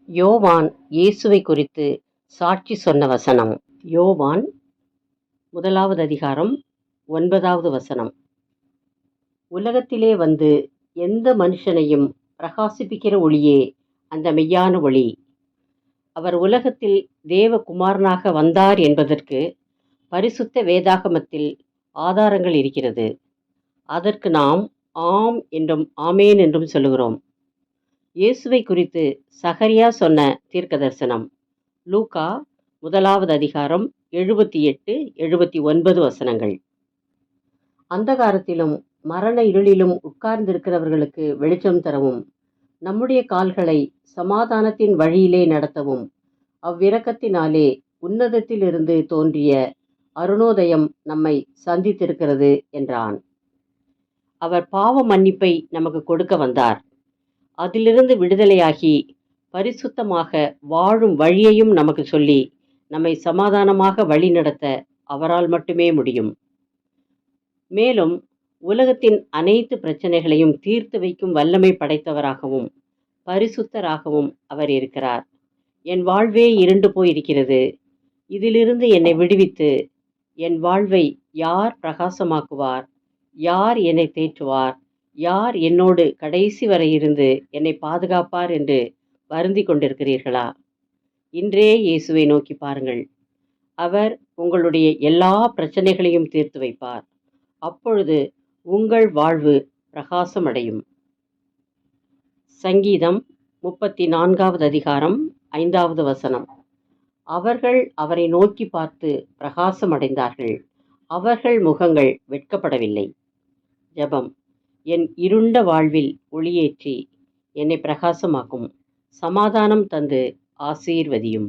யோவான் இயேசுவை குறித்து சாட்சி சொன்ன வசனம். யோவான் 1வது அதிகாரம் 9வது வசனம். உலகத்திலே வந்து எந்த மனுஷனையும் பிரகாசிப்பிக்கிற ஒளியே அந்த மெய்யான ஒளி. அவர் உலகத்தில் தேவகுமாரனாக வந்தார் என்பதற்கு பரிசுத்த வேதாகமத்தில் ஆதாரங்கள் இருக்கிறது. அதற்கு நாம் ஆம் என்றும் ஆமேன் என்றும் சொல்லுகிறோம். இயேசுவை குறித்து சகரியா சொன்ன தீர்க்கதரிசனம். லூக்கா 1வது அதிகாரம் 78, 79 வசனங்கள். அந்தகாரத்திலும் மரண இருளிலும் உட்கார்ந்திருக்கிறவர்களுக்கு வெளிச்சம் தரவும், நம்முடைய கால்களை சமாதானத்தின் வழியிலே நடத்தவும், அவ்விரக்கத்தினாலே உன்னதத்திலிருந்து தோன்றிய அருணோதயம் நம்மை சந்தித்திருக்கிறது என்றான். அவர் பாவ மன்னிப்பை நமக்கு கொடுக்க வந்தார். அதிலிருந்து விடுதலையாகி பரிசுத்தமாக வாழும் வழியையும் நமக்கு சொல்லி நம்மை சமாதானமாக வழி நடத்த அவரால் மட்டுமே முடியும். மேலும் உலகத்தின் அனைத்து பிரச்சனைகளையும் தீர்த்து வைக்கும் வல்லமை படைத்தவராகவும் பரிசுத்தராகவும் அவர் இருக்கிறார். என் வாழ்வே இருண்டு போயிருக்கிறது, இதிலிருந்து என்னை விடுவித்து என் வாழ்வை யார் பிரகாசமாக்குவார்? யார் என்னை தேற்றுவார்? யார் என்னோடு கடைசி வரை இருந்து என்னை பாதுகாப்பார் என்று வருந்தி கொண்டிருக்கிறீர்களா? இன்றே இயேசுவை நோக்கி பாருங்கள். அவர் உங்களுடைய எல்லா பிரச்சனைகளையும் தீர்த்து வைப்பார். அப்பொழுது உங்கள் வாழ்வு பிரகாசமடையும். சங்கீதம் 34வது அதிகாரம் 5வது வசனம். அவர்கள் அவரை நோக்கி பார்த்து பிரகாசமடைந்தார்கள், அவர்கள் முகங்கள் வெட்கப்படவில்லை. ஜெபம். என் இருண்ட வாழ்வில் ஒளியேற்றி என்னை பிரகாசமாக்கும். சமாதானம் தந்து ஆசீர்வதியும்.